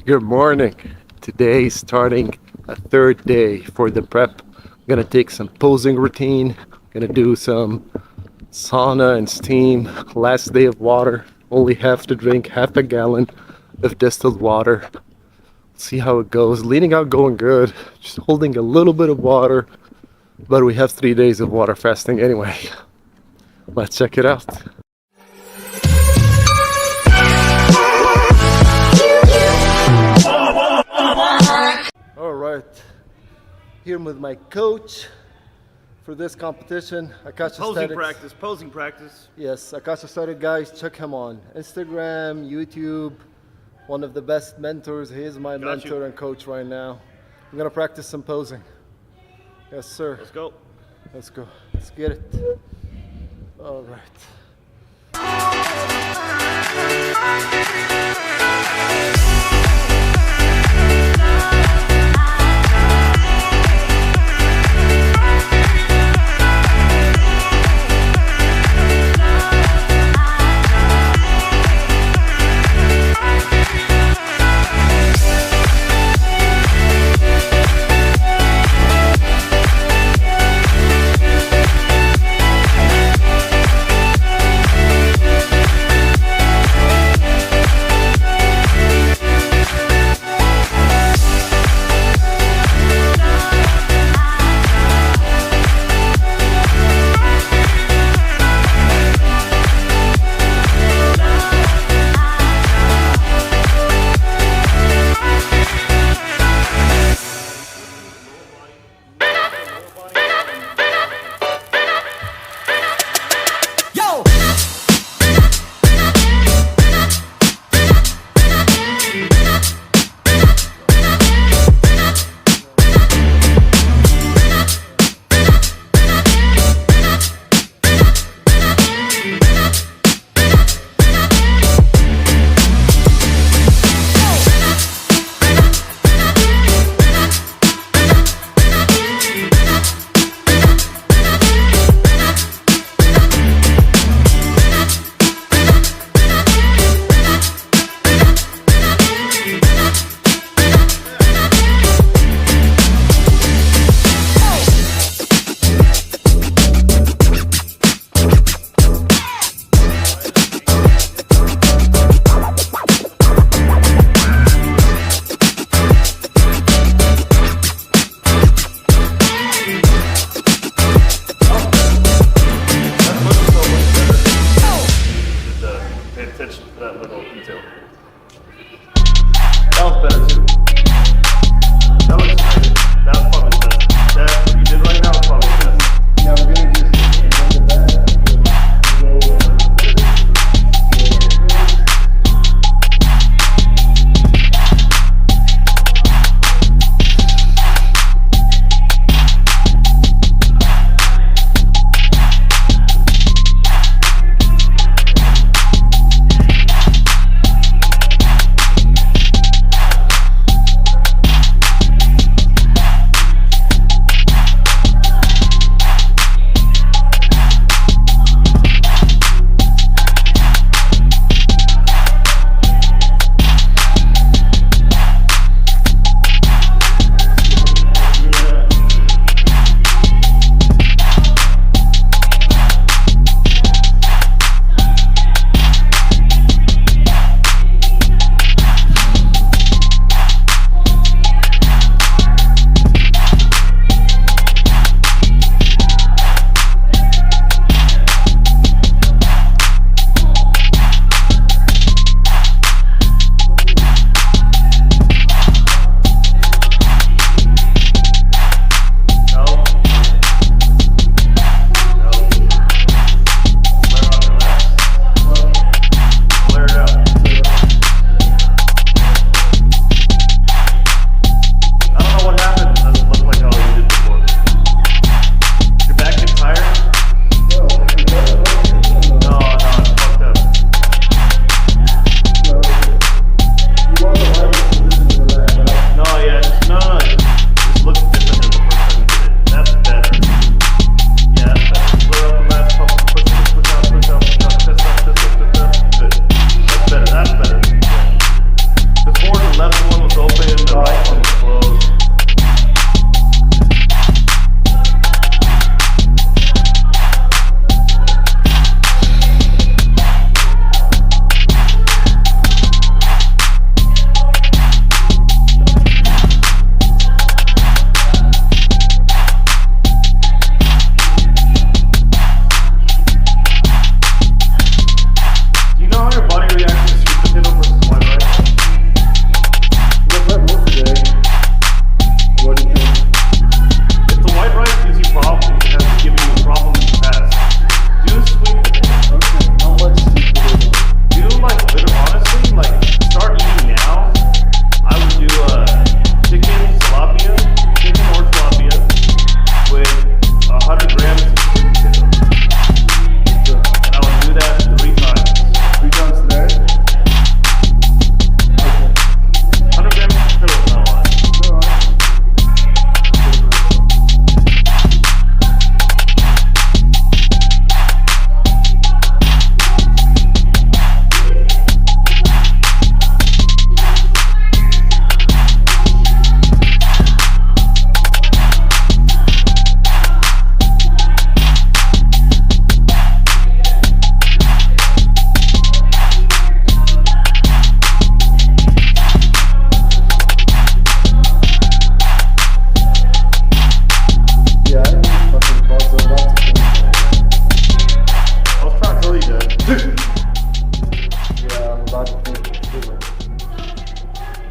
Good morning. Today is starting a third day for the prep. I'm gonna take some posing routine. Gonna do some sauna and steam. Last day of water. Only have to drink half a gallon of distilled water. See how it goes. Leading out going good. Just holding a little bit of water. But we have 3 days of water fasting anyway. Let's check it out. Alright, here with my coach for this competition. Posing practice. Yes, Akasha started, guys. Check him on Instagram, YouTube. One of the best mentors. He is my mentor and coach right now. I'm gonna practice some posing. Yes, sir. Let's go. Let's go. Let's get it. All right.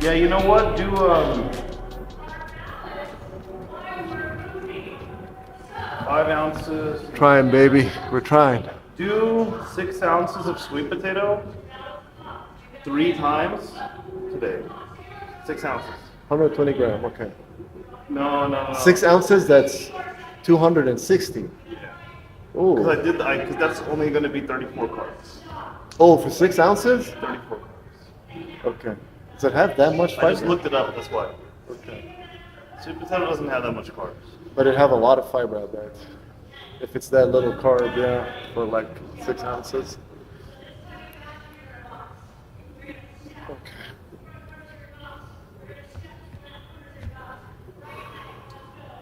Yeah, you know what? Do 5 ounces. Trying, baby. We're trying. Do 6 ounces of sweet potato 3 times today. 6 ounces. 120 gram. Okay. No. 6 ounces. That's 260. Yeah. Oh. Because that's only going to be 34 carbs. Oh, for 6 ounces? 34 carbs. Okay. Does it have that much fiber? I just looked it up. That's why. Okay. Sweet potato doesn't have that much carbs. But it have a lot of fiber, I bet. If it's that little carb, yeah, for like 6 ounces. Okay.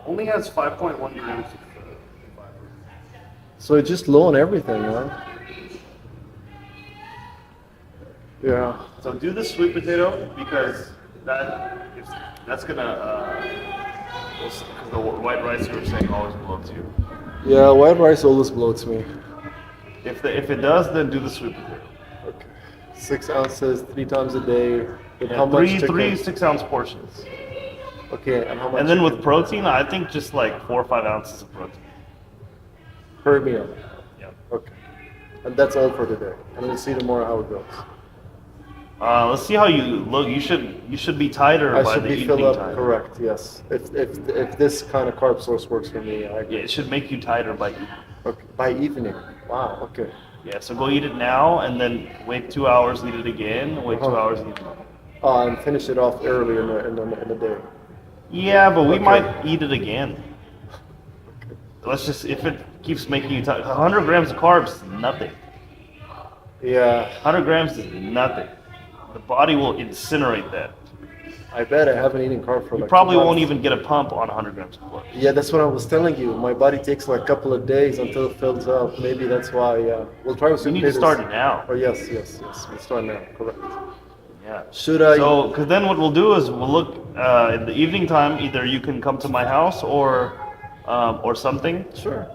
Only has 5.1 grams of fiber. So it's just low on everything, huh? Yeah. So do the sweet potato because that's gonna because the white rice you were saying always bloats you. Yeah, white rice always bloats me. If it does, then do the sweet potato. Okay. 6 ounces, 3 times a day. With Yeah, how much chicken? three 6-ounce portions. Okay, and how much? And then with chicken? protein, I think just like 4 or 5 ounces of protein. Per meal. Yeah. Okay. And that's all for today. And we'll see tomorrow how it goes. Let's see how you look. You should be tighter I by should the be evening filled up, time. correct, yes. If this kind of carb source works for me, I agree. Yeah, it should make you tighter by evening. Okay. By evening. Wow, okay. Yeah, so go eat it now and then wait 2 hours, eat it again. Wait 2 Uh-huh. hours, eat it again. And finish it off early in the day. Yeah, but we Okay. might eat it again. Let's just, if it keeps making you tired, 100 grams of carbs is nothing. Yeah, 100 grams is nothing. The body will incinerate that. I bet I haven't eaten carb for You like probably 2 won't months. even get a pump on 100 grams of carbs. Yeah, that's what I was telling you. My body takes like a couple of days until it fills up. Maybe that's why. Yeah, we'll try with You some need to potatoes. start now. Oh yes. We'll start now. Correct. Yeah. Should I? So, because then what we'll do is we'll look in the evening time. Either you can come to my house or something. Sure.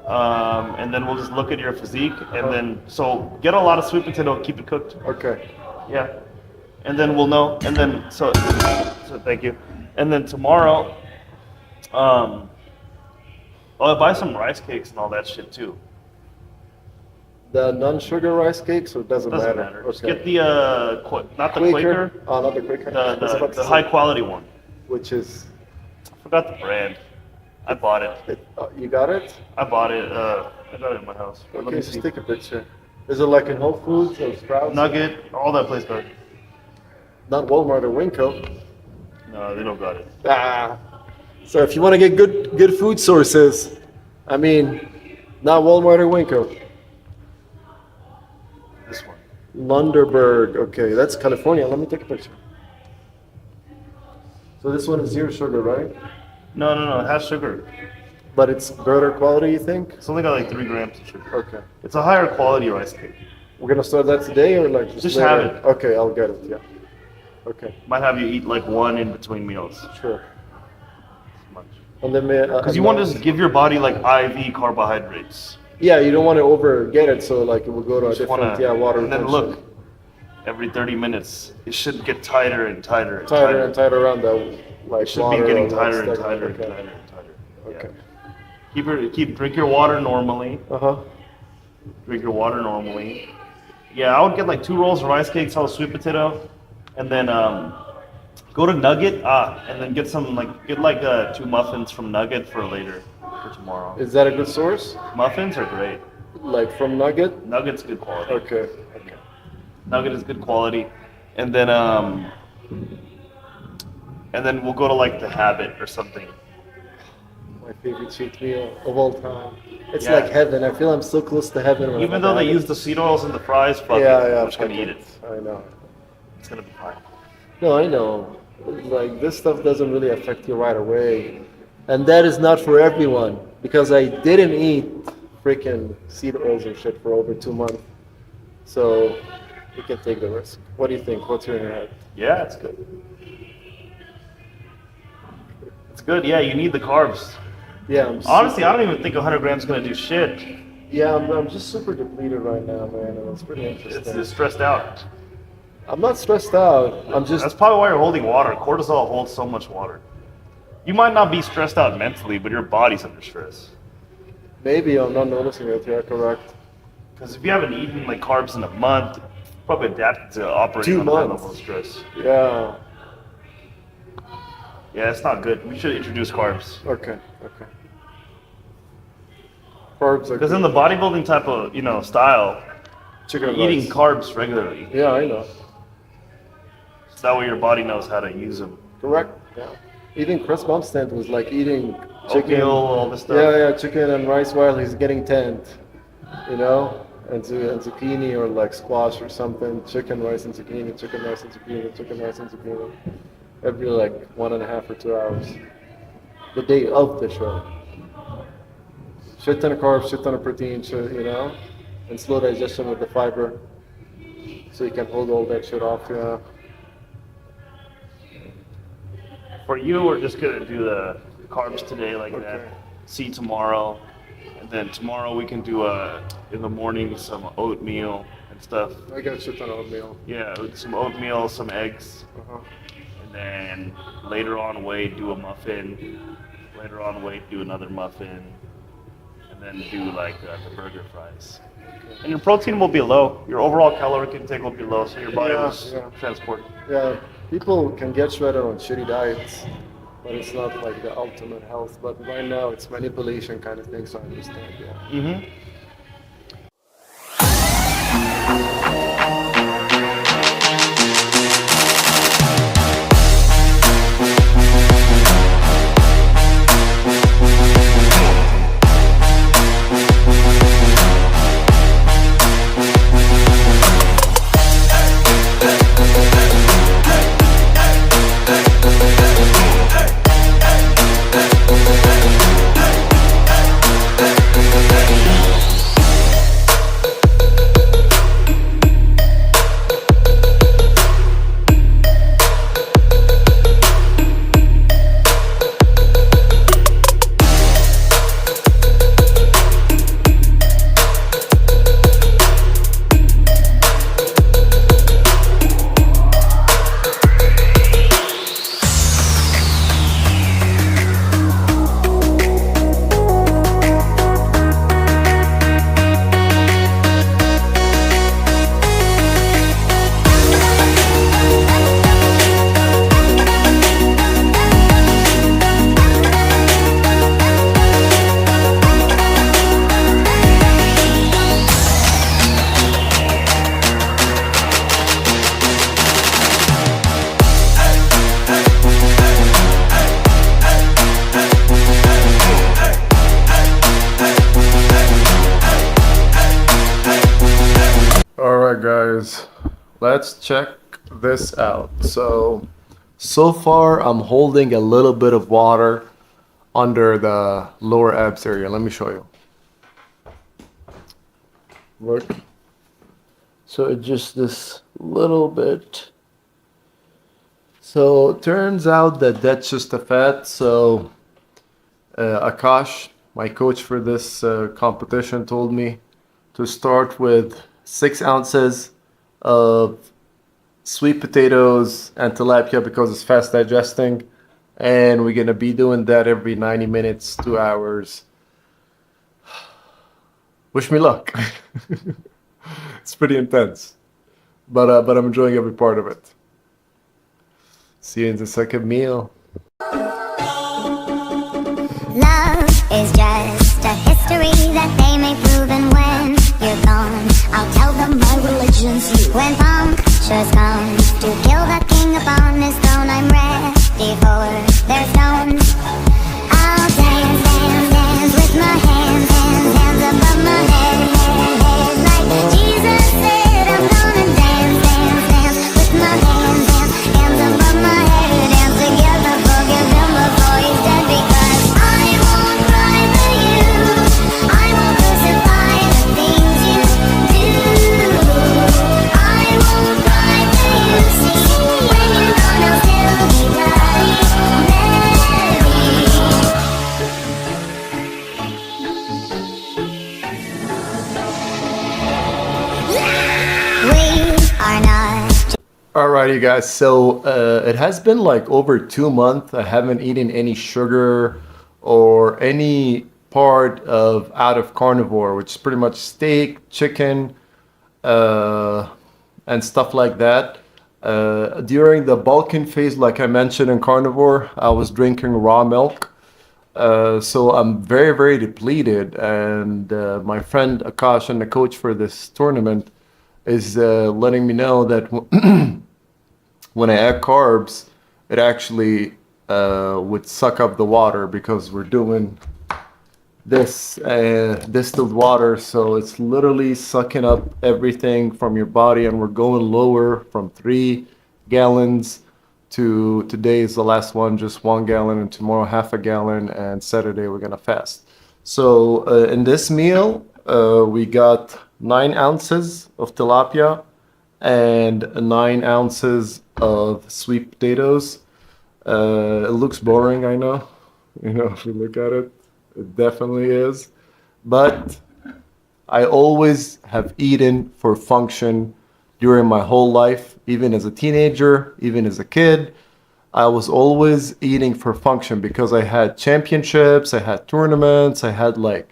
And then we'll just look at your physique, and then so get a lot of sweet potato, keep it cooked. Okay. Yeah. And then we'll know. And then so thank you. And then tomorrow, I'll buy some rice cakes and all that shit too. The non-sugar rice cakes, or it doesn't Matter. Just Okay. get the not the Quaker, Oh, not the Quaker. I was about to the say, high quality one. Which is, I forgot the brand. I bought it. you got it? I bought it. I got it in my house. Let Okay, me just see. take a picture. Is it like in Whole Foods or Sprouts? Nugget, all that place got it. Not Walmart or Winco. No, they don't got it. Ah. So if you want to get good food sources, I mean, not Walmart or Winco. This one. Lunderberg. Okay, that's California. Let me take a picture. So this one is 0 sugar, right? No. It has sugar. But it's better quality, you think? It's only got like 3 grams of sugar. Okay. It's a higher quality rice cake. We're gonna start that today, or like Just later? have it. Okay, I'll get it. Yeah. Okay, Might have you eat like one in between meals. sure. Much. And then Because you want to just give your body like IV carbohydrates. Yeah, you don't want to over get it, so like it will go to a Just different water. and then retention. look, every 30 minutes, it should get tighter and tighter and Tighter and tighter around that, like It should water be getting or tighter and stagnant. tighter and Okay. tighter and tighter. Okay. Yeah. Drink your water normally. Drink your water normally. Yeah, I would get like 2 rolls of rice cakes, have a sweet potato, and then go to Nugget, and then get 2 muffins from Nugget for later, for tomorrow. Is that a good source? Muffins are great. Like from Nugget? Nugget's good quality. Okay. Nugget is good quality, and then we'll go to like the Habit or something. My favorite cheat meal of all time. It's Yeah. like heaven. I feel I'm so close to heaven. when Even I'm though they having use the seed oils in the fries, fuck it. Yeah, I'm just gonna fuck eat it. I know. It's gonna be fine. No, I know. Like this stuff doesn't really affect you right away, and that is not for everyone. Because I didn't eat freaking seed oils and shit for over 2 months, so we can take the risk. What do you think? What's in your head? Yeah, it's good. It's good. Yeah, you need the carbs. Yeah, Honestly, I don't even think 100 grams is gonna do shit. Yeah, I'm just super depleted right now, man, and it's pretty interesting. It's stressed out. I'm not stressed out. I'm just That's probably why you're holding water. Cortisol holds so much water. You might not be stressed out mentally, but your body's under stress. maybe I'm not noticing it. Yeah, correct. Because if you haven't eaten like carbs in a month, probably adapted to operating 2 on a high months. level of stress. Yeah. Yeah, it's not good. We should introduce carbs. Okay. Okay. Carbs are Because good. in the bodybuilding type of style, Chicken and you're eating rice. carbs regularly. Yeah, I know. So that way your body knows how to use them. Correct. Yeah. Eating Chris Bumstead was like eating chicken. Oatmeal, all this stuff. Yeah, chicken and rice while he's getting tanned, and zucchini or like squash or something. Chicken, rice, and zucchini. Chicken, rice, and zucchini. Chicken, rice, and zucchini. Every like 1.5 or 2 hours. The day of the show. Shit ton of carbs, shit ton of protein, and slow digestion with the fiber, so you can hold all that shit off. Yeah. For you, we're just gonna do the carbs today like that. See tomorrow, and then tomorrow we can do in the morning some oatmeal and stuff. I got shit ton of oatmeal. Yeah, some oatmeal, some eggs, Uh-huh. and then later on weight do a muffin. Later on weight do another muffin, and then do like the burger fries. And your protein will be low. Your overall caloric intake will be low, so your body will transport. Yeah, people can get shredded on shitty diets, but it's not like the ultimate health. But right now, it's manipulation kind of thing, so I understand. Yeah. Mm-hmm. Alright guys, let's check this out. So far I'm holding a little bit of water under the lower abs area. Let me show you. Look. So it's just this little bit. So it turns out that that's just a fat. So Akash, my coach for this competition, told me to start with 6 ounces of sweet potatoes and tilapia because it's fast digesting, and we're gonna be doing that every 90 minutes, 2 hours. Wish me luck. It's pretty intense, but I'm enjoying every part of it. See you in the second meal. Love is just a history that they may prove, and when you're gone, I'll tell them my religion's you. When punctures come to kill the king upon his throne, I'm ready for their stones. I'll dance, dance, dance with my hands, hands, hands above my head, head, head. Like Jesus said, I'm gonna dance, dance, dance with my hands, hands, hands above my head. Dance together, forgive him before he's dead, because I won't cry for you. I won't crucify the things you do. I won't cry for you. See, when you're gone, I'll still be right right, you guys. So it has been like over 2 months. I haven't eaten any sugar or any part of out of carnivore, which is pretty much steak, chicken, uh, and stuff like that. During the bulking phase, like I mentioned in carnivore, I was drinking raw milk. So I'm very, very depleted. And my friend Akash and the coach for this tournament is letting me know that when I add carbs, it actually would suck up the water because we're doing this distilled water. So it's literally sucking up everything from your body, and we're going lower from 3 gallons to today is the last one, just 1 gallon, and tomorrow half a gallon, and Saturday we're gonna fast. So in this meal, we got 9 ounces of tilapia and 9 ounces of sweet potatoes. It looks boring, I know. If you look at it, it definitely is. But I always have eaten for function during my whole life, even as a teenager, even as a kid. I was always eating for function because I had championships, I had tournaments, I had like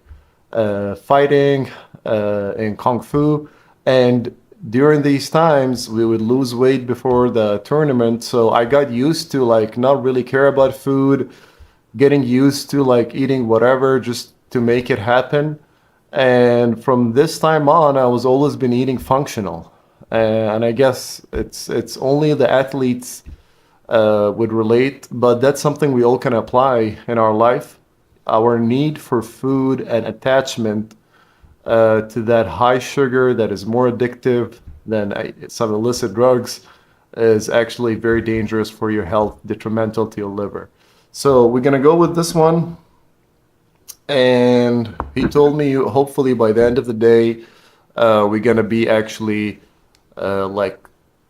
fighting in Kung Fu. And during these times, we would lose weight before the tournament. So I got used to like not really care about food, getting used to like eating whatever just to make it happen. And from this time on, I was always been eating functional. And I guess it's only the athletes would relate, but that's something we all can apply in our life. Our need for food and attachment to that high sugar that is more addictive than some illicit drugs is actually very dangerous for your health, detrimental to your liver. So we're gonna go with this one. And he told me hopefully by the end of the day, we're gonna be actually like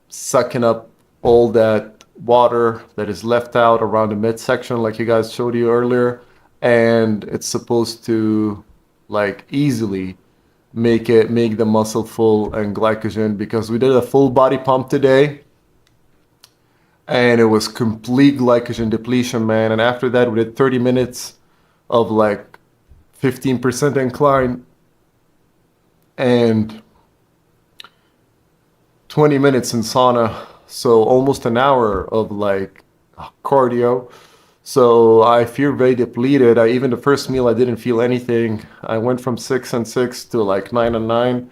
sucking up all that water that is left out around the midsection, like you guys showed you earlier, and it's supposed to like easily make the muscle full and glycogen, because we did a full body pump today and it was complete glycogen depletion, man. And after that, we did 30 minutes of like 15% incline and 20 minutes in sauna. So almost an hour of like cardio. So I feel very depleted. Even the first meal, I didn't feel anything. I went from 6 and 6 to like 9 and 9.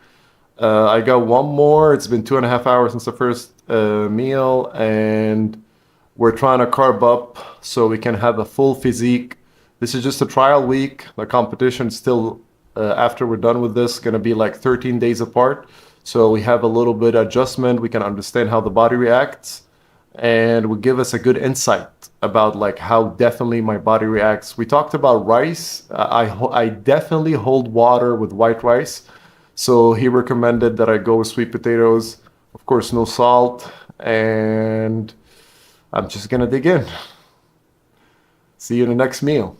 I got one more. It's been 2.5 hours since the first meal, and we're trying to carb up so we can have a full physique. This is just a trial week. The competition still, after we're done with this, going to be like 13 days apart. So we have a little bit adjustment. We can understand how the body reacts, and will give us a good insight about like how definitely my body reacts. We talked about rice. I definitely hold water with white rice. So he recommended that I go with sweet potatoes, of course, no salt, and I'm just gonna dig in. See you in the next meal.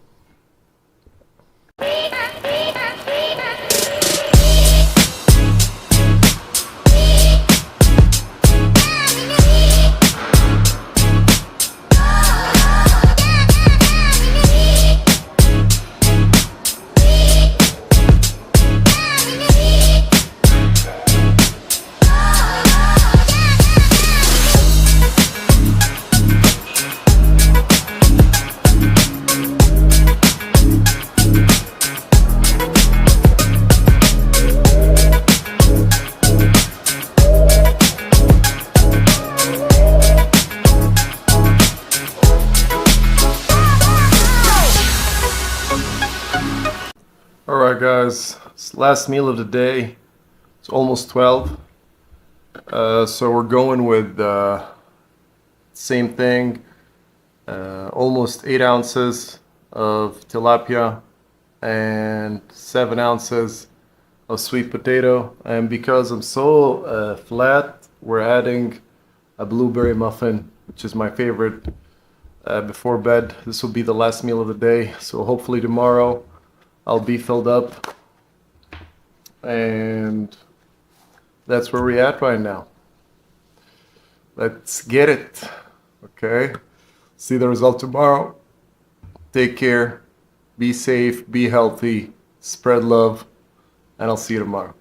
Alright guys, it's the last meal of the day. It's almost 12. So we're going with same thing. Almost 8 ounces of tilapia and 7 ounces of sweet potato. And because I'm so flat, we're adding a blueberry muffin, which is my favorite, before bed. This will be the last meal of the day. So hopefully tomorrow I'll be filled up, and that's where we're at right now. Let's get it. Okay. See the result tomorrow. Take care. Be safe. Be healthy. Spread love. And I'll see you tomorrow.